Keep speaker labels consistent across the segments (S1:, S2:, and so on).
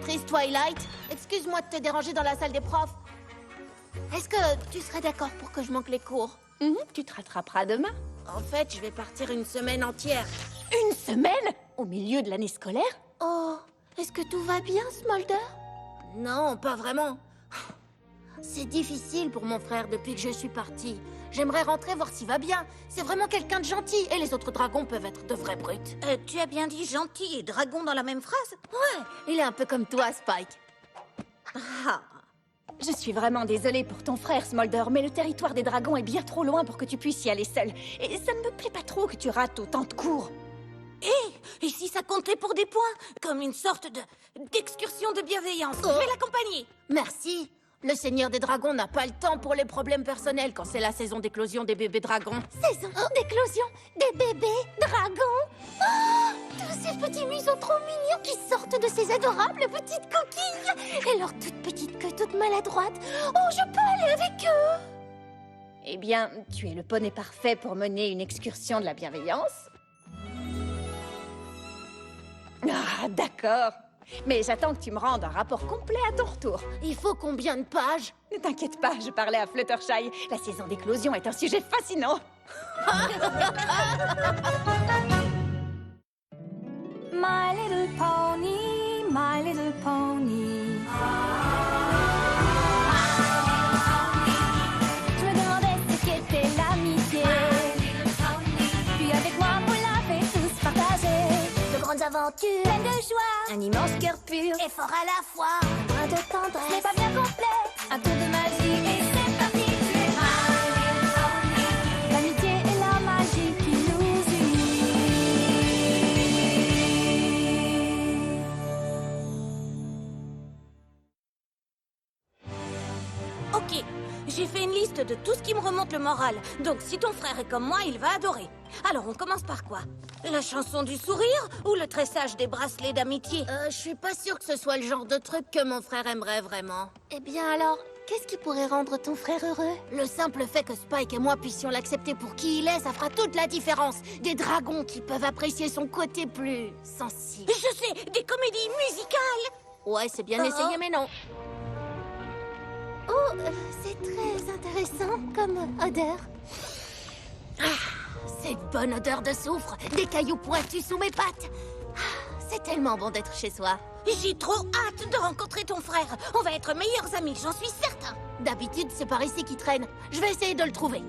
S1: directrice Twilight. Excuse-moi de te déranger dans la salle des profs. Est-ce que tu serais d'accord pour que je manque les cours?
S2: Tu te rattraperas demain.
S1: En fait, je vais partir une semaine entière.
S2: Une semaine? Au milieu de l'année scolaire?
S1: Oh, est-ce que tout va bien, Smolder? Non, pas vraiment. C'est difficile pour mon frère depuis que je suis partie. J'aimerais rentrer voir s'il va bien. C'est vraiment quelqu'un de gentil et les autres dragons peuvent être de vrais brutes.
S3: Tu as bien dit gentil et dragon dans la même phrase?
S1: Ouais, il est un peu comme toi, Spike.
S3: Ah.
S2: Je suis vraiment désolée pour ton frère, Smolder, mais le territoire des dragons est bien trop loin pour que tu puisses y aller seul. Et ça ne me plaît pas trop que tu rates autant de cours.
S3: Et si ça comptait pour des points? Comme une sorte d'excursion de bienveillance. Je vais l'accompagner.
S1: Merci. Le Seigneur des Dragons n'a pas le temps pour les problèmes personnels quand c'est la saison d'éclosion des bébés dragons.
S4: Saison d'éclosion des bébés dragons. Oh, tous ces petits museaux trop mignons qui sortent de ces adorables petites coquilles. Et leur toute petite queue toute maladroite. Oh, je peux aller avec eux.
S2: Eh bien, tu es le poney parfait pour mener une excursion de la bienveillance. Ah, d'accord. Mais j'attends que tu me rendes un rapport complet à ton retour.
S1: Il faut combien de pages?
S2: Ne t'inquiète pas, je parlais à Fluttershy. La saison d'éclosion est un sujet fascinant.
S5: My little pony, my little pony. Je me demandais ce qu'était l'amitié. Puis avec moi, vous l'avez tous partagé.
S4: De grandes aventures,
S5: Pleine de joie,
S4: un immense cœur pur,
S5: et fort à la fois.
S4: un brin de
S5: Ce n'est
S4: tendresse.
S5: pas bien complet, un tour de magie et c'est parti. Tu es my little pony. L'amitié et la magie qui nous unit.
S3: Ok, j'ai fait une liste de tout ce qui me remonte le moral. Donc si ton frère est comme moi, il va adorer. Alors on commence par quoi? La chanson du sourire ou le tressage des bracelets d'amitié?
S1: Je suis pas sûre que ce soit le genre de truc que mon frère aimerait vraiment.
S4: Eh bien alors, qu'est-ce qui pourrait rendre ton frère heureux?
S1: Le simple fait que Spike et moi puissions l'accepter pour qui il est, ça fera toute la différence. Des dragons qui peuvent apprécier son côté plus sensible.
S3: Je sais, des comédies musicales.
S1: Ouais, c'est bien essayé, mais non.
S4: Oh, c'est très intéressant comme odeur.
S1: Cette bonne odeur de soufre, des cailloux pointus sous mes pattes. C'est tellement bon d'être chez soi.
S3: J'ai trop hâte de rencontrer ton frère. On va être meilleurs amis, j'en suis certain.
S1: D'habitude, c'est par ici qu'il traîne. Je vais essayer de le trouver.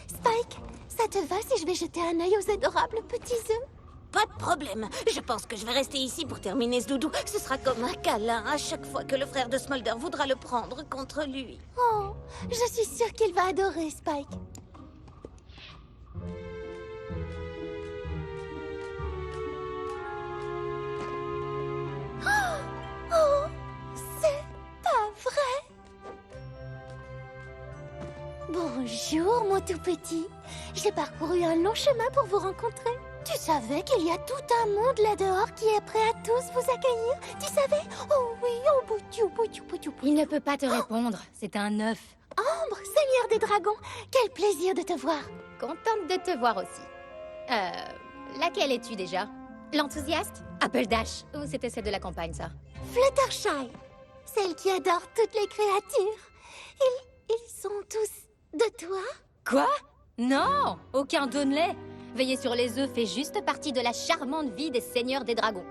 S4: Spike, ça te va si je vais jeter un œil aux adorables petits œufs?
S3: Pas de problème. Je pense que je vais rester ici pour terminer ce doudou. Ce sera comme un câlin à chaque fois que le frère de Smolder voudra le prendre contre lui.
S4: Oh, je suis sûre qu'il va adorer Spike. Oh, c'est pas vrai. Bonjour, mon tout petit. J'ai parcouru un long chemin pour vous rencontrer. Tu savais qu'il y a tout un monde là-dehors qui est prêt à tous vous accueillir? Tu savais? Oh oui, oh boutou, boutou, boutou.
S6: Il ne peut pas te répondre, c'est un œuf.
S4: Ambre, Seigneur des Dragons, quel plaisir de te voir.
S6: Contente de te voir aussi. Laquelle es-tu déjà? L'enthousiaste? Apple Dash. Ou c'était celle de la campagne, ça?
S4: Fluttershy, celle qui adore toutes les créatures. Ils sont tous de toi?
S6: Quoi? Non! Aucun Donnelly. Veiller sur les œufs fait juste partie de la charmante vie des seigneurs des dragons.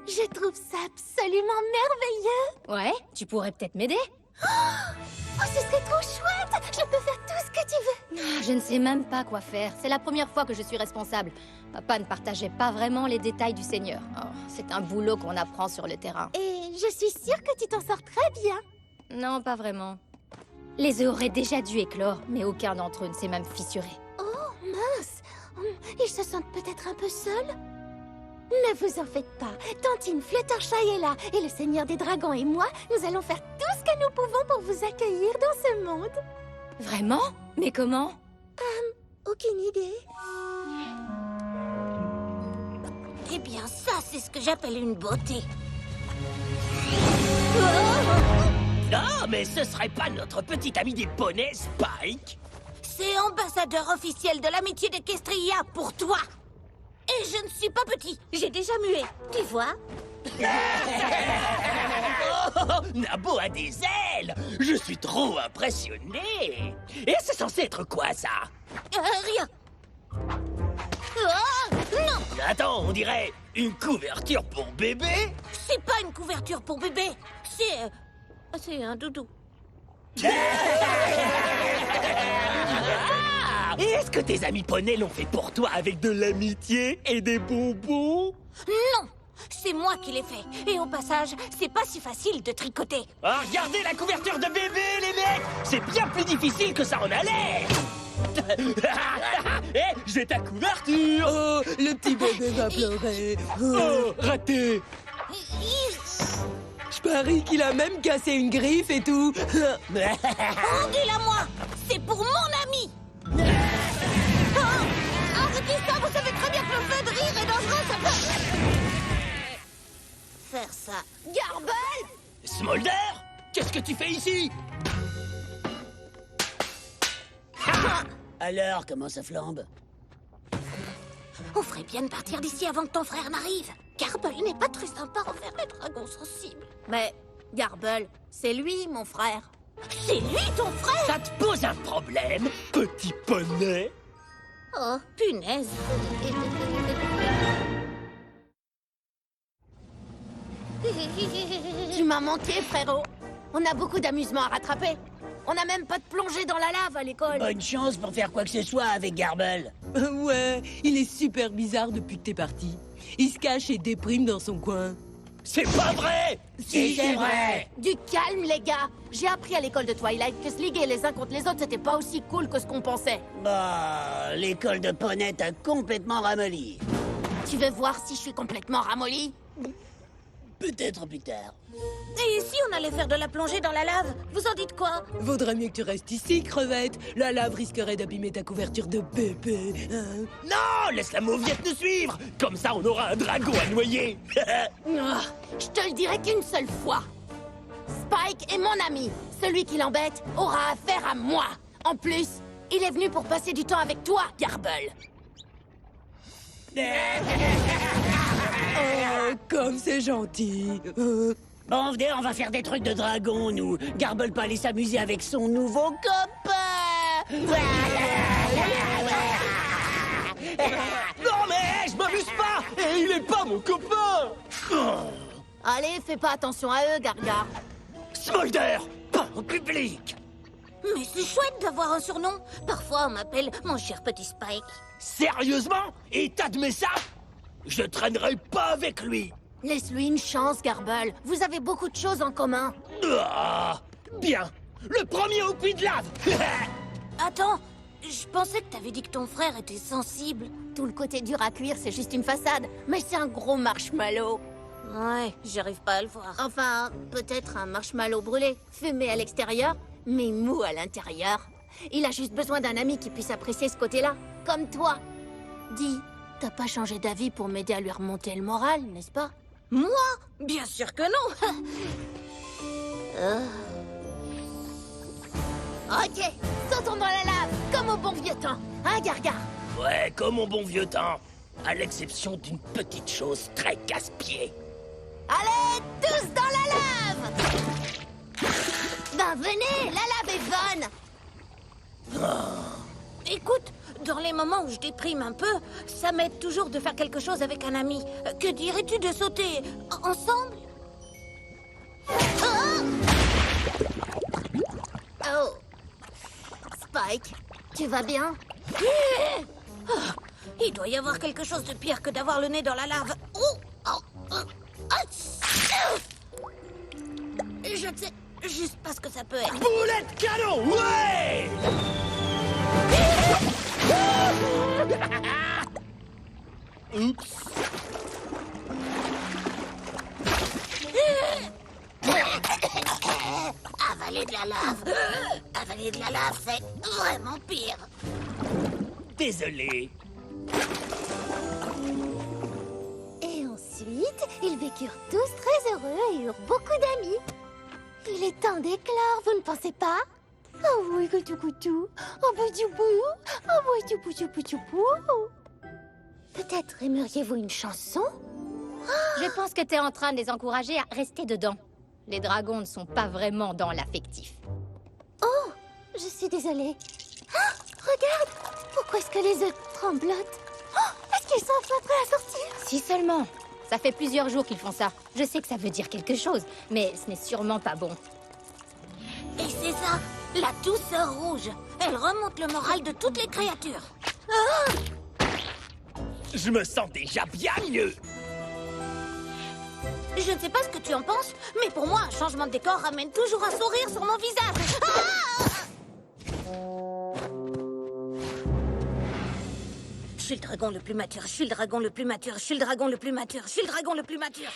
S4: Je trouve ça absolument merveilleux.
S6: Ouais, tu pourrais peut-être m'aider?
S4: Oh, ce serait trop chouette. Je peux faire tout ce que tu veux.
S6: Ah, je ne sais même pas quoi faire. C'est la première fois que je suis responsable. Papa ne partageait pas vraiment les détails du seigneur. Oh, c'est un boulot qu'on apprend sur le terrain.
S4: Et je suis sûre que tu t'en sors très bien.
S6: Non, pas vraiment. Les œufs auraient déjà dû éclore, mais aucun d'entre eux ne s'est même fissuré.
S4: Oh, mince. Ils se sentent peut-être un peu seuls. Ne vous en faites pas. Tantine Fluttershy est là, et le Seigneur des Dragons et moi, nous allons faire tout ce que nous pouvons pour vous accueillir dans ce monde.
S6: Vraiment? Mais comment?
S4: Aucune idée.
S3: Eh bien, ça, c'est ce que j'appelle une beauté.
S7: Ah, mais ce serait pas notre petit ami des poneys, Spike?
S3: C'est ambassadeur officiel de l'amitié d'Equestria pour toi. Et je ne suis pas petit. J'ai déjà mué. Tu vois?
S7: Oh, Nabo a des ailes. Je suis trop impressionné. Et c'est censé être quoi, ça?
S3: Rien. Oh, non!
S7: Attends, on dirait une couverture pour bébé?
S3: C'est pas une couverture pour bébé. C'est un doudou.
S7: Ah, et est-ce que tes amis poneys l'ont fait pour toi avec de l'amitié et des bonbons?
S3: Non! C'est moi qui l'ai fait. Et au passage, c'est pas si facile de tricoter.
S7: Ah, regardez la couverture de bébé, les mecs! C'est bien plus difficile que ça en allait! Eh, j'ai ta couverture!
S8: Oh, le petit bébé va pleurer.
S7: Oh, raté!
S8: Je parie qu'il a même cassé une griffe et tout.
S3: Rendez-la moi! C'est pour mon ami! Arrêtez ça! Vous savez très bien que le feu de rire est dangereux, ça peut... Faire ça.
S1: Garble!
S7: Smolder? Qu'est-ce que tu fais ici?
S9: Alors, comment ça flambe?
S3: On ferait bien de partir d'ici avant que ton frère n'arrive. Garble n'est pas très sympa envers les dragons sensibles.
S1: Mais, Garble, c'est lui, mon frère.
S3: C'est lui, ton frère?
S7: Ça te pose un problème, petit poney?
S3: Oh, punaise.
S1: Tu m'as manqué, frérot. On a beaucoup d'amusement à rattraper. On n'a même pas de plongée dans la lave à l'école.
S9: Bonne chance pour faire quoi que ce soit avec Garble.
S8: Ouais, il est super bizarre depuis que t'es parti. Il se cache et déprime dans son coin.
S7: C'est pas vrai!
S9: Si, c'est vrai.
S1: Du calme, les gars. J'ai appris à l'école de Twilight que se liguer les uns contre les autres, c'était pas aussi cool que ce qu'on pensait.
S9: Bah, l'école de poney t'a complètement ramolli.
S1: Tu veux voir si je suis complètement ramolli?
S9: Peut-être plus tard.
S3: Et si on allait faire de la plongée dans la lave? Vous en dites quoi?
S8: Vaudrait mieux que tu restes ici, crevette. La lave risquerait d'abîmer ta couverture de bébé. Hein.
S7: Non! Laisse la mauviette nous suivre! Comme ça, on aura un dragon à noyer!
S1: Ah, je te le dirai qu'une seule fois. Spike est mon ami. Celui qui l'embête aura affaire à moi. En plus, il est venu pour passer du temps avec toi, Garble.
S8: Oh, comme c'est gentil.
S9: Bon, venez, on va faire des trucs de dragon, nous. Garble peut aller s'amuser avec son nouveau copain.
S7: Non mais je m'amuse pas! Et il est pas mon copain!
S1: Allez, fais pas attention à eux, Gargar.
S7: Smolder! Pas en public!
S3: Mais c'est chouette d'avoir un surnom. Parfois, on m'appelle mon cher petit Spike.
S7: Sérieusement? Et t'admets ça? Je traînerai pas avec lui!
S1: Laisse-lui une chance, Garble. Vous avez beaucoup de choses en commun.
S7: Ah, bien! Le premier au puits de lave!
S3: Attends, je pensais que t'avais dit que ton frère était sensible.
S1: Tout le côté dur à cuire, c'est juste une façade. Mais c'est un gros marshmallow.
S3: Ouais, j'arrive pas à le voir.
S1: Enfin, peut-être un marshmallow brûlé, fumé à l'extérieur, mais mou à l'intérieur. Il a juste besoin d'un ami qui puisse apprécier ce côté-là, comme toi. Dis, t'as pas changé d'avis pour m'aider à lui remonter le moral, n'est-ce pas?
S3: Moi? Bien sûr que non.
S1: Ok, sautons dans la lave, comme au bon vieux temps. Hein, Gargar?
S7: Ouais, comme au bon vieux temps. À l'exception d'une petite chose très casse-pied.
S1: Allez, tous dans la lave! Ben venez, la lave est bonne!
S3: Écoute, dans les moments où je déprime un peu, ça m'aide toujours de faire quelque chose avec un ami. Que dirais-tu de sauter ensemble?
S1: Oh! Spike, tu vas bien?
S3: Il doit y avoir quelque chose de pire que d'avoir le nez dans la lave. Je ne sais juste pas ce que ça peut être.
S7: Boulet de canon, ouais! Oups.
S3: Avaler de la lave. Avaler de la lave, c'est vraiment pire.
S7: Désolé.
S4: Et ensuite, ils vécurent tous très heureux et eurent beaucoup d'amis. Il est temps d'éclore, vous ne pensez pas? Oh oui, coutou coutou. Oh bout du bout. Oh bout du bout du bout du bout. Peut-être aimeriez-vous une chanson?
S6: Je pense que t'es en train de les encourager à rester dedans. Les dragons ne sont pas vraiment dans l'affectif.
S4: Oh, je suis désolée. Ah, regarde! Pourquoi est-ce que les œufs tremblotent? Oh, est-ce qu'ils sont enfin prêts à sortir?
S6: Si seulement. Ça fait plusieurs jours qu'ils font ça. Je sais que ça veut dire quelque chose, mais ce n'est sûrement pas bon.
S3: Et c'est ça, la douceur rouge. Elle remonte le moral de toutes les créatures.
S7: Je me sens déjà bien mieux.
S3: Je ne sais pas ce que tu en penses, mais pour moi, un changement de décor ramène toujours un sourire sur mon visage. Ah! Je suis le dragon le plus mature, je suis le dragon le plus mature, je suis le dragon le plus mature, je suis le dragon le plus mature.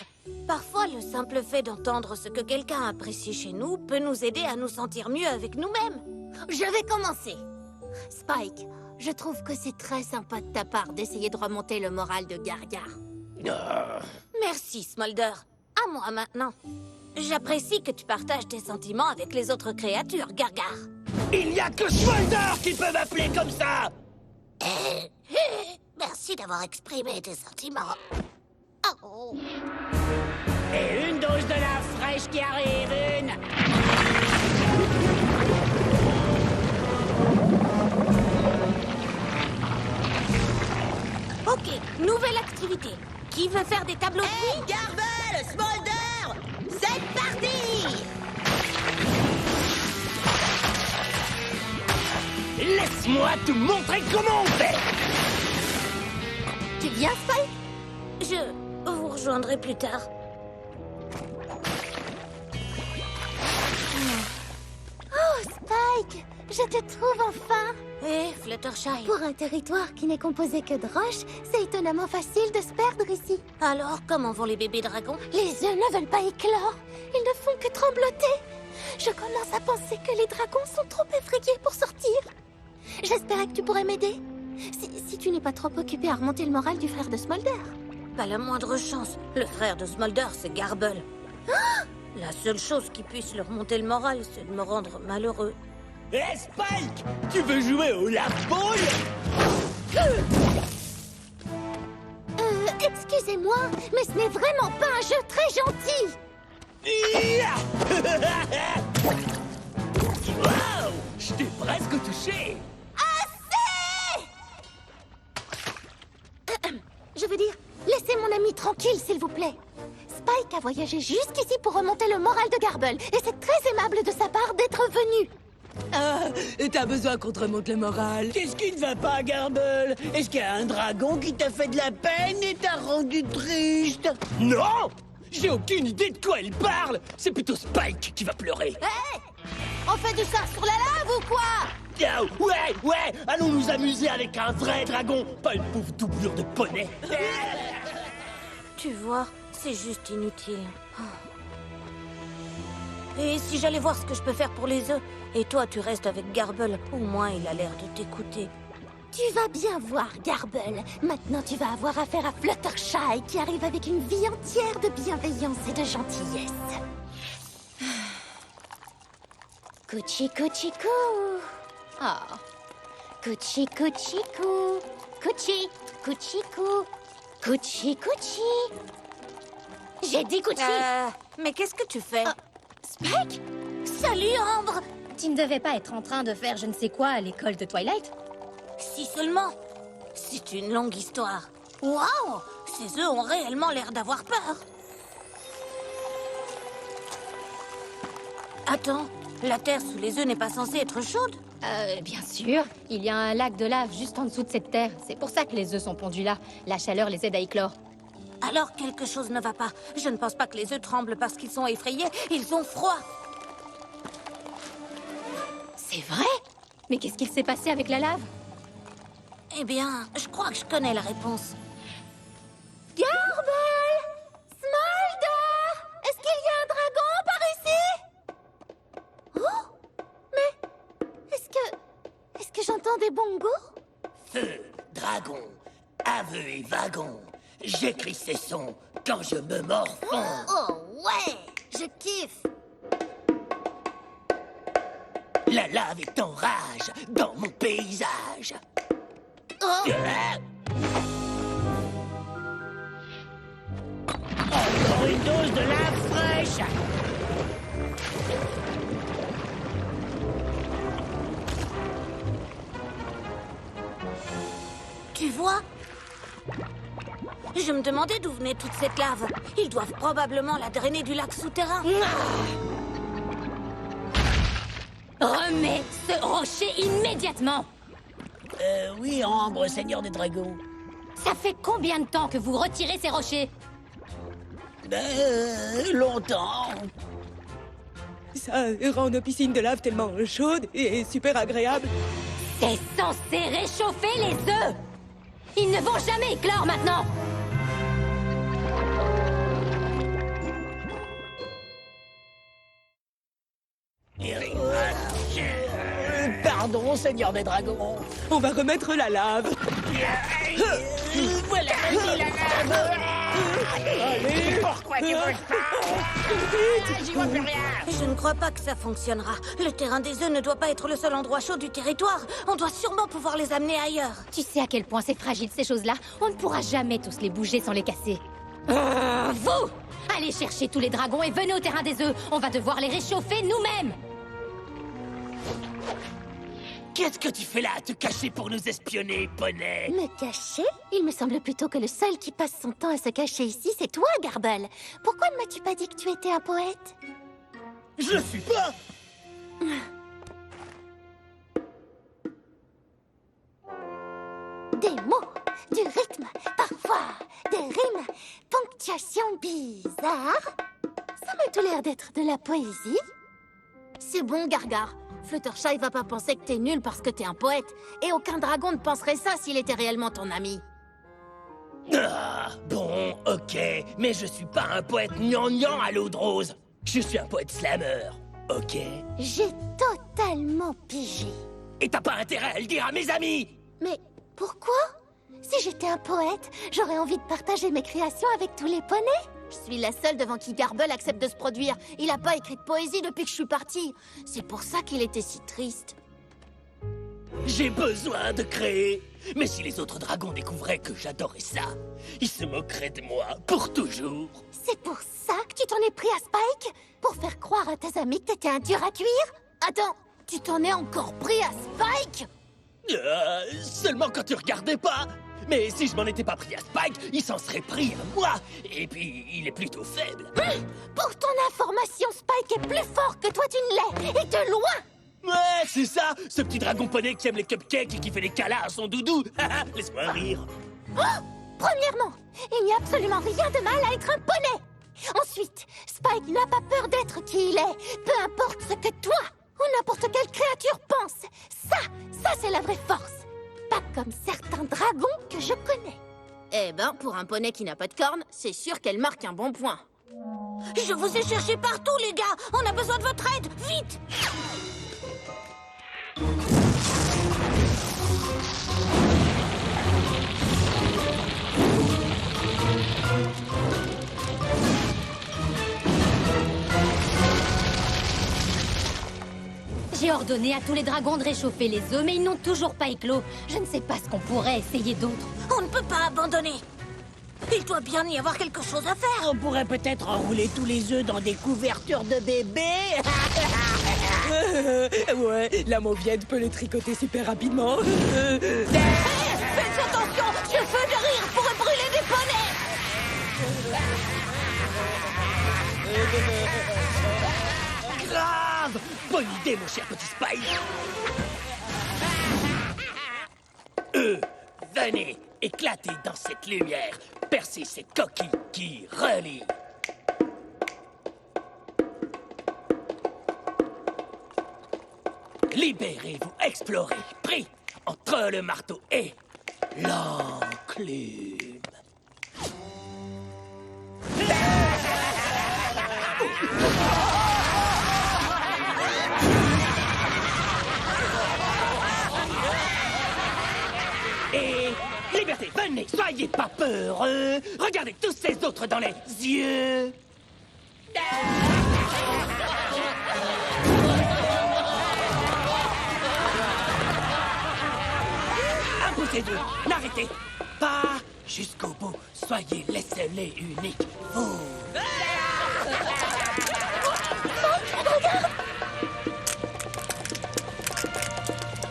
S3: Parfois, le simple fait d'entendre ce que quelqu'un apprécie chez nous peut nous aider à nous sentir mieux avec nous-mêmes.
S1: Je vais commencer. Spike, je trouve que c'est très sympa de ta part d'essayer de remonter le moral de Gargar.
S3: Merci, Smolder. À moi maintenant. J'apprécie que tu partages tes sentiments avec les autres créatures, Gargar.
S7: Il n'y a que Smolder qui peut m'appeler comme ça.
S3: Merci d'avoir exprimé tes sentiments. Oh.
S9: Et une dose de la fraîche qui arrive, une.
S3: Ok, nouvelle activité. Qui veut faire des tableaux de nuit?
S1: Garble, Smolder, c'est parti!
S7: Laisse-moi te montrer comment on fait.
S1: Tu viens, Spike?
S3: Je vous rejoindrai plus tard.
S4: Oh, Spike! Je te trouve enfin!
S3: Hé, Fluttershy.
S4: Pour un territoire qui n'est composé que de roches, c'est étonnamment facile de se perdre ici.
S3: Alors, comment vont les bébés dragons?
S4: Les œufs ne veulent pas éclore. Ils ne font que trembloter. Je commence à penser que les dragons sont trop effrayés pour sortir. J'espérais que tu pourrais m'aider. Si tu n'es pas trop occupé à remonter le moral du frère de Smolder.
S3: Pas la moindre chance. Le frère de Smolder, c'est Garble. La seule chose qui puisse leur monter le moral, c'est de me rendre malheureux.
S7: Hé, Spike, tu veux jouer au lave-boule?
S4: Excusez-moi, mais ce n'est vraiment pas un jeu très gentil.
S7: Wow, je t'ai presque touché.
S4: Je veux dire, laissez mon ami tranquille, s'il vous plaît. Spike a voyagé jusqu'ici pour remonter le moral de Garble, et c'est très aimable de sa part d'être venu.
S8: Ah, t'as besoin qu'on te remonte le moral.
S9: Qu'est-ce qui ne va pas, Garble? Est-ce qu'il y a un dragon qui t'a fait de la peine et t'a rendu triste?
S7: Non, j'ai aucune idée de quoi il parle. C'est plutôt Spike qui va pleurer.
S1: On fait du surf sur la lave ou quoi?
S7: Ah, ouais, allons nous amuser avec un vrai dragon, pas une pauvre doublure de poney.
S3: Tu vois, c'est juste inutile. Et si j'allais voir ce que je peux faire pour les œufs? Et toi, tu restes avec Garble. Au moins, il a l'air de t'écouter.
S4: Tu vas bien voir, Garble. Maintenant, tu vas avoir affaire à Fluttershy, qui arrive avec une vie entière de bienveillance et de gentillesse. Couchi couchi cou.
S6: Ah,
S4: Couchi couchi cou. Couchi couchi cou. Couchi couchi. J'ai dit couchi.
S3: Mais qu'est-ce que tu fais?
S4: Spike?
S3: Salut, Ambre!
S6: tu ne devais pas être en train de faire je ne sais quoi à l'école de Twilight?
S3: Si seulement. C'est une longue histoire. Waouh! Ces œufs ont réellement l'air d'avoir peur. Attends, la terre sous les œufs n'est pas censée être chaude?
S6: Bien sûr. Il y a un lac de lave juste en dessous de cette terre. C'est pour ça que les œufs sont pondus là. La chaleur les aide à éclore.
S3: Alors quelque chose ne va pas. Je ne pense pas que les œufs tremblent parce qu'ils sont effrayés. Ils ont froid.
S6: C'est vrai? Mais qu'est-ce qu'il s'est passé avec la lave?
S3: Eh bien, je crois que je connais la réponse.
S4: Garble! Smolder! Est-ce qu'il y a un dragon par ici? Oh! Mais est-ce que j'entends des bongos?
S7: Feu, dragon, aveu et wagon. J'écris ces sons quand je me morfonds.
S1: Oh ouais, je kiffe.
S7: La lave est en rage dans mon paysage.
S1: Oh,
S9: encore une dose de lave fraîche.
S3: Tu vois? Je me demandais d'où venait toute cette lave. Ils doivent probablement la drainer du lac souterrain.
S6: Remets ce rocher immédiatement!
S9: Oui, Ambre, seigneur des dragons.
S6: Ça fait combien de temps que vous retirez ces rochers?
S9: Longtemps.
S8: Ça rend nos piscines de lave tellement chaudes et super agréables.
S6: C'est censé réchauffer les œufs! Ils ne vont jamais éclore maintenant!
S9: Pardon, seigneur des dragons.
S8: On va remettre la lave.
S9: Voilà, la lave.
S8: Allez.
S7: Pourquoi tu bouges pas? J'y vois plus rien.
S3: Je ne crois pas que ça fonctionnera. Le terrain des œufs ne doit pas être le seul endroit chaud du territoire. On doit sûrement pouvoir les amener ailleurs.
S6: Tu sais à quel point c'est fragile ces choses-là? On ne pourra jamais tous les bouger sans les casser. Vous! Allez chercher tous les dragons et venez au terrain des œufs. On va devoir les réchauffer nous-mêmes.
S7: Qu'est-ce que tu fais là, à te cacher pour nous espionner, poney?
S4: Me cacher? Il me semble plutôt que le seul qui passe son temps à se cacher ici, c'est toi, Garble. Pourquoi ne m'as-tu pas dit que tu étais un poète?
S7: Je le suis pas.
S4: Des mots, du rythme, parfois des rimes, ponctuation bizarre. Ça m'a tout l'air d'être de la poésie.
S1: C'est bon, Gargar. Fluttershy va pas penser que t'es nul parce que t'es un poète. Et aucun dragon ne penserait ça s'il était réellement ton ami.
S7: Ah, bon, ok, mais je suis pas un poète gnangnan à l'eau de rose. Je suis un poète slammer, ok?
S4: J'ai totalement pigé.
S7: Et t'as pas intérêt à le dire à mes amis!
S4: Mais pourquoi? Si j'étais un poète, j'aurais envie de partager mes créations avec tous les poneys.
S1: Je suis la seule devant qui Garble accepte de se produire. Il a pas écrit de poésie depuis que je suis partie. C'est pour ça qu'il était si triste.
S7: J'ai besoin de créer. Mais si les autres dragons découvraient que j'adorais ça, ils se moqueraient de moi pour toujours.
S4: C'est pour ça que tu t'en es pris à Spike? Pour faire croire à tes amis que t'étais un dur à cuire?
S1: Attends, tu t'en es encore pris à Spike?
S7: Seulement quand tu regardais pas. Mais si je m'en étais pas pris à Spike, il s'en serait pris à moi. Et puis, il est plutôt faible.
S4: Pour ton information, Spike est plus fort que toi tu ne l'es, et de loin!
S7: Ouais, c'est ça, ce petit dragon poney qui aime les cupcakes et qui fait des câlins à son doudou. Laisse-moi rire.
S4: Oh! Premièrement, il n'y a absolument rien de mal à être un poney. Ensuite, Spike n'a pas peur d'être qui il est, peu importe ce que toi ou n'importe quelle créature pense. Ça c'est la vraie force. Pas comme certains dragons que je connais.
S1: Eh ben, pour un poney qui n'a pas de cornes, c'est sûr qu'elle marque un bon point.
S3: Je vous ai cherché partout, les gars. On a besoin de votre aide, vite!
S6: J'ai ordonné à tous les dragons de réchauffer les œufs, mais ils n'ont toujours pas éclos. Je ne sais pas ce qu'on pourrait essayer d'autre.
S3: On ne peut pas abandonner. Il doit bien y avoir quelque chose à faire.
S9: On pourrait peut-être enrouler tous les œufs dans des couvertures de bébés.
S8: Ouais, la mauviette peut les tricoter super rapidement.
S3: Faites attention, ce feu de rire pourrait brûler des poneys.
S7: Grave! Bonne idée, mon cher petit Spike. Venez, éclatez dans cette lumière. Percez ces coquilles qui relient. Libérez-vous, explorez, pris entre le marteau et l'enclume. Et liberté, venez, soyez pas peureux. Regardez tous ces autres dans les yeux. Imposez-vous, n'arrêtez pas jusqu'au bout. Soyez les seuls et uniques. Vous.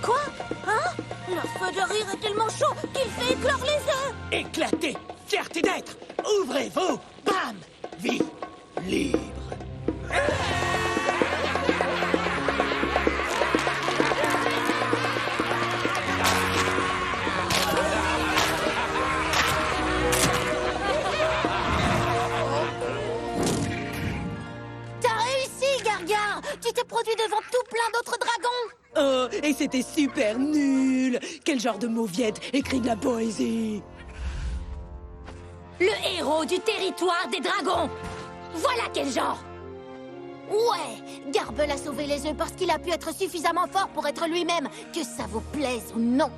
S3: Quoi? Hein? Leur feu de rire est tellement chaud qu'il fait éclore les œufs.
S7: Éclatez, fierté d'être. Ouvrez-vous. Bam. Vie libre.
S1: T'as réussi, Gargare! Tu t'es produit devant tout plein d'autres dragons!
S8: Oh, et c'était super nul. Quel genre de mauviette écrit de la poésie?
S6: Le héros du territoire des dragons. Voilà quel genre.
S1: Ouais! Garble a sauvé les œufs parce qu'il a pu être suffisamment fort pour être lui-même, que ça vous plaise ou non.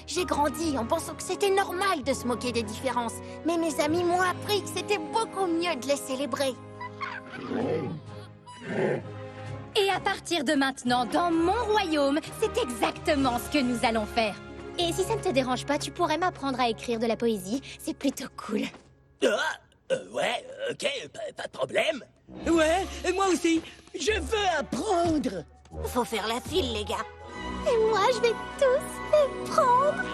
S1: J'ai grandi en pensant que c'était normal de se moquer des différences, mais mes amis m'ont appris que c'était beaucoup mieux de les célébrer.
S6: Et à partir de maintenant, dans mon royaume, c'est exactement ce que nous allons faire.
S4: Et si ça ne te dérange pas, tu pourrais m'apprendre à écrire de la poésie. C'est plutôt cool.
S7: Ouais, ok, pas de problème.
S8: Ouais, et moi aussi.
S7: Je veux apprendre.
S3: Faut faire la file, les gars.
S4: Et moi, je vais tous les prendre.